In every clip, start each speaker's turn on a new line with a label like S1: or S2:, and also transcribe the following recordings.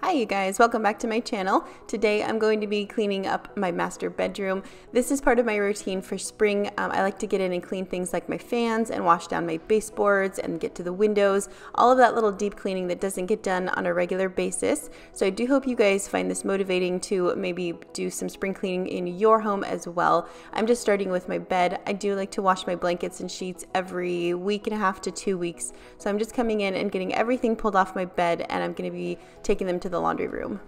S1: Hi you guys, welcome back to my channel. Today I'm going to be cleaning up my master bedroom. This is part of my routine for spring. I like to get in and clean things like my fans and wash down my baseboards and get to the windows. All of that little deep cleaning that doesn't get done on a regular basis. So I do hope you guys find this motivating to maybe do some spring cleaning in your home as well. I'm just starting with my bed. I do like to wash my blankets and sheets every week and a half to 2 weeks. So I'm just coming in and getting everything pulled off my bed, and I'm going to be taking them to the laundry room.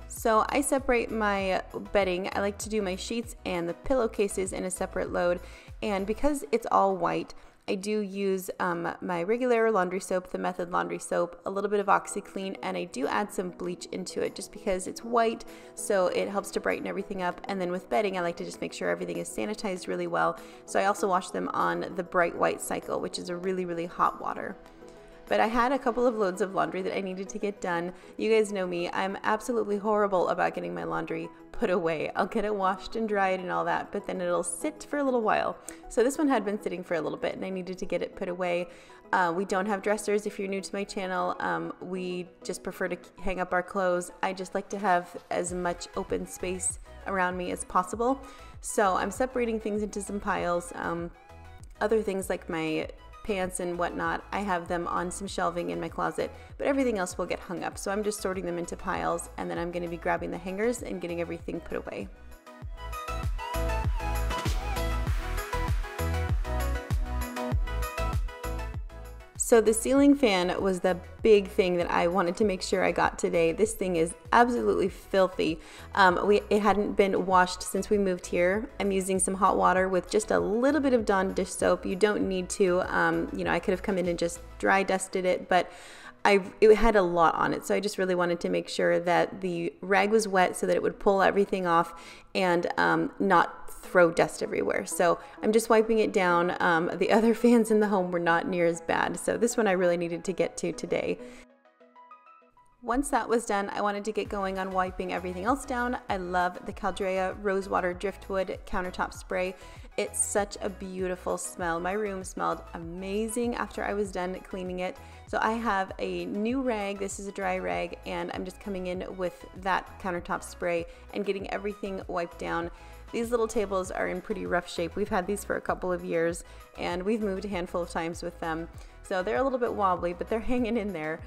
S1: So I separate my bedding. I like to do my sheets and the pillowcases in a separate load, and because it's all white, I do use my regular laundry soap, the Method laundry soap, a little bit of OxyClean, and I do add some bleach into it just because it's white, so it helps to brighten everything up. And then with bedding, I like to just make sure everything is sanitized really well. So I also wash them on the bright white cycle, which is a really, really hot water. But I had a couple of loads of laundry that I needed to get done. You guys know me, I'm absolutely horrible about getting my laundry put away. I'll get it washed and dried and all that, but then it'll sit for a little while. So this one had been sitting for a little bit and I needed to get it put away. We don't have dressers if you're new to my channel. We just prefer to hang up our clothes. I just like to have as much open space around me as possible. So I'm separating things into some piles. Other things like my pants and whatnot, I have them on some shelving in my closet, but everything else will get hung up. So I'm just sorting them into piles, and then I'm going to be grabbing the hangers and getting everything put away. So the ceiling fan was the big thing that I wanted to make sure I got today. This thing is absolutely filthy. It hadn't been washed since we moved here. I'm using some hot water with just a little bit of Dawn dish soap. You don't need to, I could have come in and just dry dusted it, but it had a lot on it, so I just really wanted to make sure that the rag was wet so that it would pull everything off and not throw dust everywhere. So I'm just wiping it down. The other fans in the home were not near as bad, so this one I really needed to get to today. Once that was done, I wanted to get going on wiping everything else down. I love the Caldrea Rosewater Driftwood countertop spray. It's such a beautiful smell. My room smelled amazing after I was done cleaning it. So I have a new rag. This is a dry rag, and I'm just coming in with that countertop spray and getting everything wiped down. These little tables are in pretty rough shape. We've had these for a couple of years, and we've moved a handful of times with them. So they're a little bit wobbly, but they're hanging in there.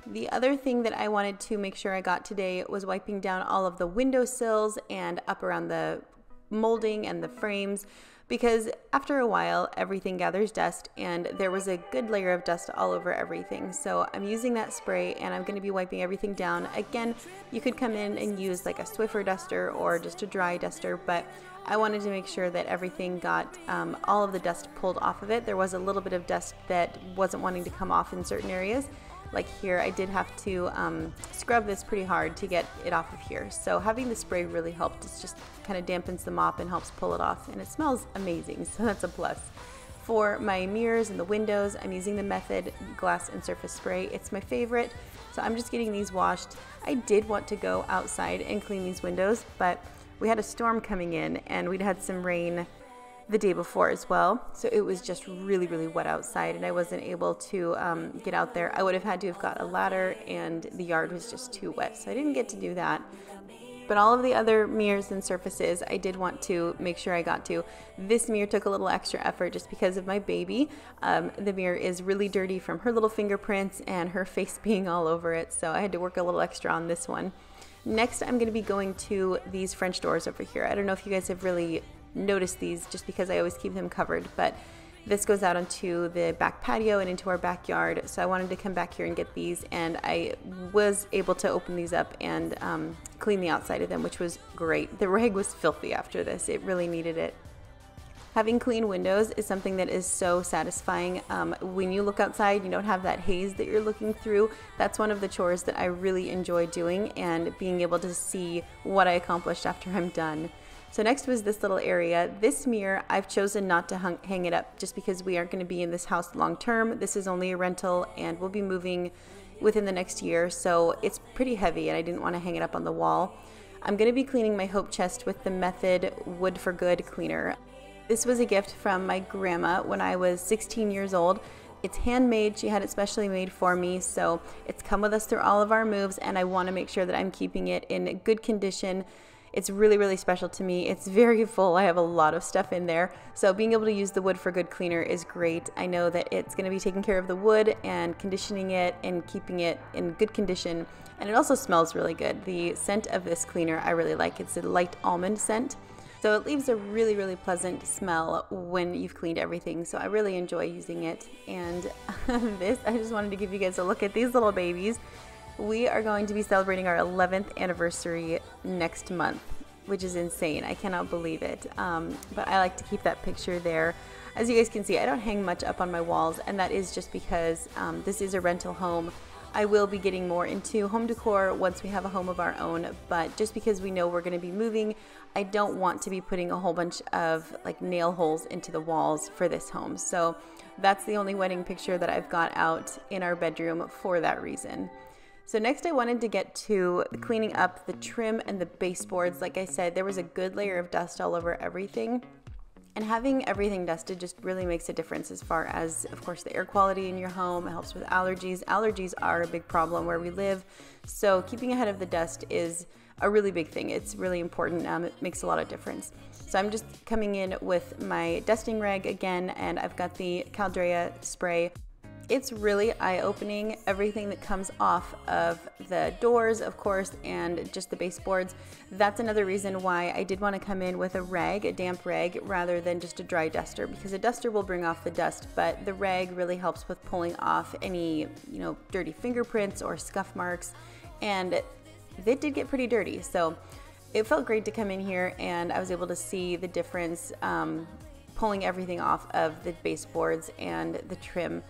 S1: The other thing that I wanted to make sure I got today was wiping down all of the windowsills and up around the molding and the frames, because after a while everything gathers dust, and there was a good layer of dust all over everything. So I'm using that spray and I'm going to be wiping everything down. Again, you could come in and use like a Swiffer duster or just a dry duster, but I wanted to make sure that everything got all of the dust pulled off of it. There was a little bit of dust that wasn't wanting to come off in certain areas. Like here, I did have to scrub this pretty hard to get it off of here. So having the spray really helped. It just kind of dampens the mop and helps pull it off, and it smells amazing, so that's a plus. For my mirrors and the windows, I'm using the Method Glass and Surface Spray. It's my favorite, so I'm just getting these washed. I did want to go outside and clean these windows, but we had a storm coming in, and we'd had some rain the day before as well, so it was just really, really wet outside, and I wasn't able to get out there. I would have had to have got a ladder, and the yard was just too wet, so I didn't get to do that. But all of the other mirrors and surfaces I did want to make sure I got to. This mirror took a little extra effort just because of my baby. The mirror is really dirty from her little fingerprints and her face being all over it, so I had to work a little extra on this one. Next, I'm going to be going to these French doors over here. I don't know if you guys have really notice these just because I always keep them covered, but This goes out onto the back patio and into our backyard. So I wanted to come back here and get these, and I was able to open these up and clean the outside of them, which was great. The rag was filthy after this. It really needed it. Having clean windows is something that is so satisfying. When you look outside, you don't have that haze that you're looking through. That's one of the chores that I really enjoy doing, and being able to see what I accomplished after I'm done. So next was this little area. This mirror, I've chosen not to hang it up just because we aren't going to be in this house long term. This is only a rental, and we'll be moving within the next year, so it's pretty heavy and I didn't want to hang it up on the wall. I'm going to be cleaning my hope chest with the Method Wood for Good cleaner. This was a gift from my grandma when I was 16 years old. It's handmade. She had it specially made for me, so it's come with us through all of our moves, and I want to make sure that I'm keeping it in good condition. It's really, really special to me. It's very full. I have a lot of stuff in there, so being able to use the Wood for Good cleaner is great. I know that it's going to be taking care of the wood and conditioning it and keeping it in good condition, and it also smells really good. The scent of this cleaner I really like. It's a light almond scent. So it leaves a really, really pleasant smell when you've cleaned everything. So I really enjoy using it. And this, I just wanted to give you guys a look at these little babies. We are going to be celebrating our 11th anniversary next month, which is insane. I cannot believe it. But I like to keep that picture there. As you guys can see, I don't hang much up on my walls, and that is just because this is a rental home. I will be getting more into home decor once we have a home of our own, but just because we know we're going to be moving, I don't want to be putting a whole bunch of like nail holes into the walls for this home. So that's the only wedding picture that I've got out in our bedroom for that reason. So next I wanted to get to cleaning up the trim and the baseboards. Like I said, there was a good layer of dust all over everything. And having everything dusted just really makes a difference as far as, of course, the air quality in your home. It helps with allergies. Allergies are a big problem where we live. So keeping ahead of the dust is a really big thing. It's really important. It makes a lot of difference. So I'm just coming in with my dusting rag again, and I've got the Caldrea spray. It's really eye-opening, everything that comes off of the doors, of course, and just the baseboards. That's another reason why I did want to come in with a rag, a damp rag, rather than just a dry duster, because a duster will bring off the dust, but the rag really helps with pulling off any, dirty fingerprints or scuff marks, and they did get pretty dirty. So it felt great to come in here, and I was able to see the difference pulling everything off of the baseboards and the trim.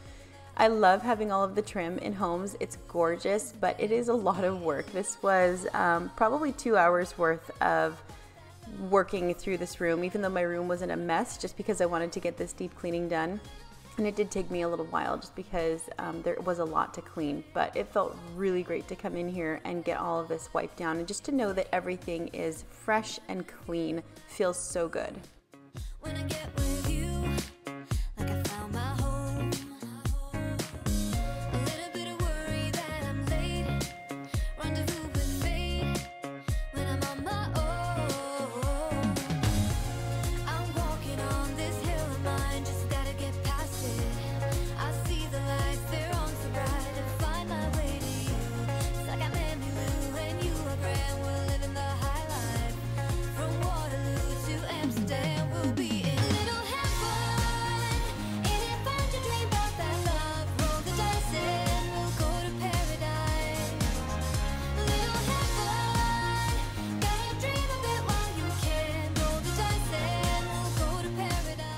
S1: I love having all of the trim in homes. It's gorgeous, but it is a lot of work. This was probably 2 hours worth of working through this room, even though my room wasn't a mess, just because I wanted to get this deep cleaning done. And it did take me a little while just because there was a lot to clean, but it felt really great to come in here and get all of this wiped down, and just to know that everything is fresh and clean feels so good. When I get with you, like I found my home. A little bit of worry that I'm late. Rendezvous with fate when I'm on my own. I'm walking on this hill of mine, just gotta get past it. I see the lights, they're on so bright, and find my way to you. It's like I'm Emmylou and you are Grant. We're living the high life. From Waterloo to Amsterdam, we'll be in little heaven. And if I to dream about that love, roll the dice and we'll go to paradise. Little heaven, gotta dream a bit while you can. Roll the dice and we'll go to paradise.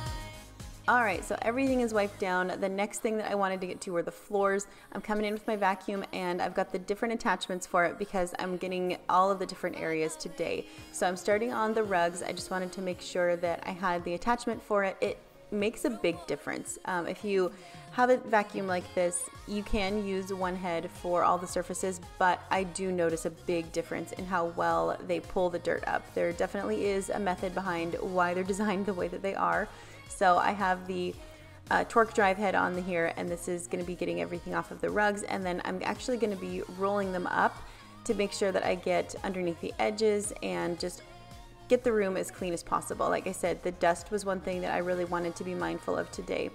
S1: Alright, so everything is wiped down. The next thing that I wanted to get to were the floors. I'm coming in with my vacuum, and I've got the different attachments for it because I'm getting all of the different areas today. So I'm starting on the rugs. I just wanted to make sure that I had the attachment for it. It makes a big difference. If you have a vacuum like this, you can use one head for all the surfaces, but I do notice a big difference in how well they pull the dirt up. There definitely is a method behind why they're designed the way that they are. So I have the torque drive head on here, and this is going to be getting everything off of the rugs, and then I'm actually going to be rolling them up to make sure that I get underneath the edges and just get the room as clean as possible. Like I said, the dust was one thing that I really wanted to be mindful of today.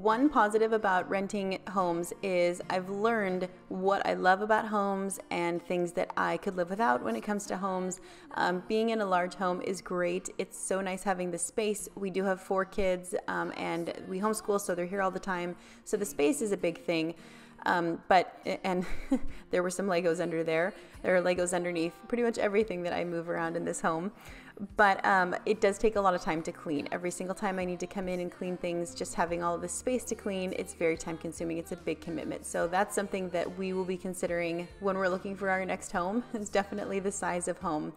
S1: one positive about renting homes is I've learned what I love about homes and things that I could live without when it comes to homes. Being in a large home is great. It's so nice having the space. We do have 4 kids and we homeschool, so they're here all the time. So the space is a big thing. And there were some Legos under there. There are Legos underneath pretty much everything that I move around in this home. But it does take a lot of time to clean. Every single time I need to come in and clean things, just having all of this space to clean, it's very time consuming. It's a big commitment. So that's something that we will be considering when we're looking for our next home. It's definitely the size of home.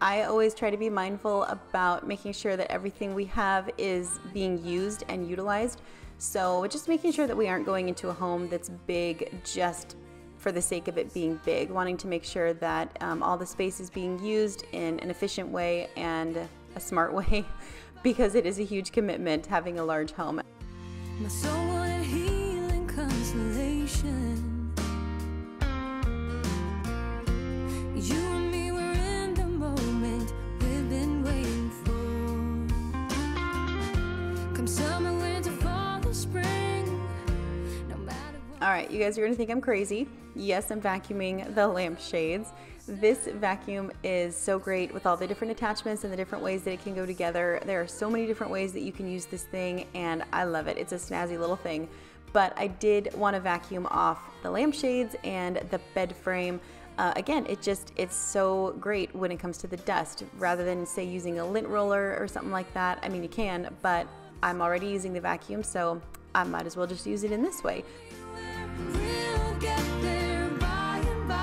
S1: I always try to be mindful about making sure that everything we have is being used and utilized. So just making sure that we aren't going into a home that's big just for the sake of it being big, wanting to make sure that all the space is being used in an efficient way and a smart way, because it is a huge commitment having a large home.
S2: My soul wanted healing, consolation. You and me were in the moment we've been waiting for. Come summer, winter, fall, or spring. No matter what.
S1: All right, you guys are gonna think I'm crazy. Yes, I'm vacuuming the lampshades. This vacuum is so great with all the different attachments and the different ways that it can go together. There are so many different ways that you can use this thing, and I love it. It's a snazzy little thing. But I did want to vacuum off the lampshades and the bed frame. Again, it's so great when it comes to the dust. Rather than, say, using a lint roller or something like that, I mean, you can, but I'm already using the vacuum, so I might as well just use it in this way.
S2: We'll get there by and by.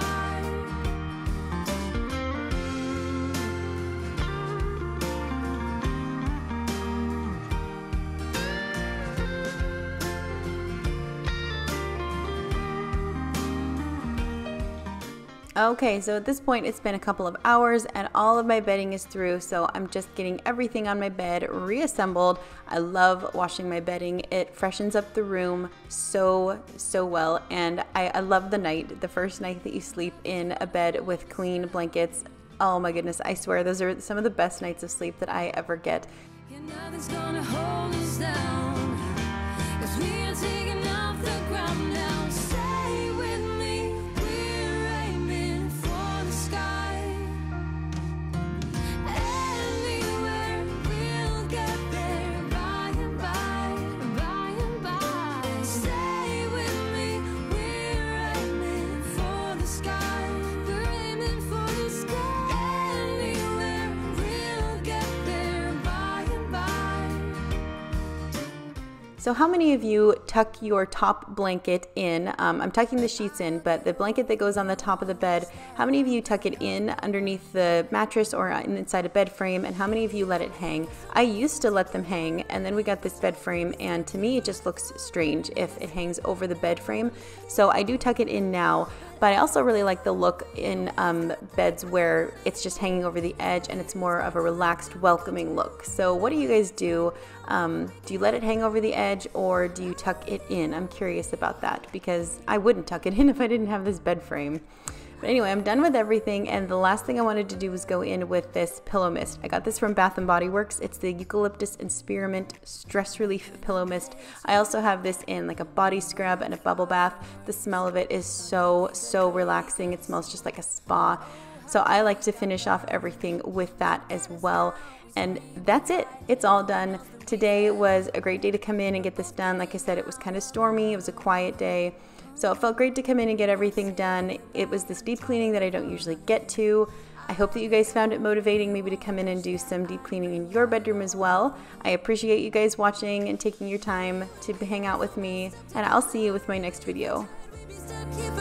S1: Okay, so at this point it's been a couple of hours and all of my bedding is through, so I'm just getting everything on my bed reassembled. I love washing my bedding. It freshens up the room so well, and I love the night, the first night that you sleep in a bed with clean blankets. Oh my goodness, I swear those are some of the best nights of sleep that I ever get.
S2: Yeah, nothing's gonna hold us down, 'cause we are taking off the ground now. Stay with me, we're aiming for the sky. Anywhere, we'll get there by and by, by and by. Stay with me, we're aiming for the sky. We're aiming for the sky. Anywhere, we'll get there by and by.
S1: So how many of you tuck your top blanket in? I'm tucking the sheets in, but the blanket that goes on the top of the bed, how many of you tuck it in underneath the mattress or inside a bed frame, and how many of you let it hang? I used to let them hang, and then we got this bed frame, and to me it just looks strange if it hangs over the bed frame. So I do tuck it in now, but I also really like the look in beds where it's just hanging over the edge and it's more of a relaxed, welcoming look. So what do you guys do? Do you let it hang over the edge or do you tuck it in? I'm curious about that because I wouldn't tuck it in if I didn't have this bed frame. But anyway, I'm done with everything, and the last thing I wanted to do was go in with this pillow mist. I got this from Bath & Body Works. It's the Eucalyptus and Spearmint Stress Relief Pillow Mist. I also have this in like a body scrub and a bubble bath. The smell of it is so relaxing. It smells just like a spa. So I like to finish off everything with that as well. And that's it. It's all done. Today was a great day to come in and get this done. Like I said, it was kind of stormy. It was a quiet day. So it felt great to come in and get everything done. It was this deep cleaning that I don't usually get to. I hope that you guys found it motivating maybe to come in and do some deep cleaning in your bedroom as well. I appreciate you guys watching and taking your time to hang out with me, and I'll see you with my next video.
S2: Baby, still keep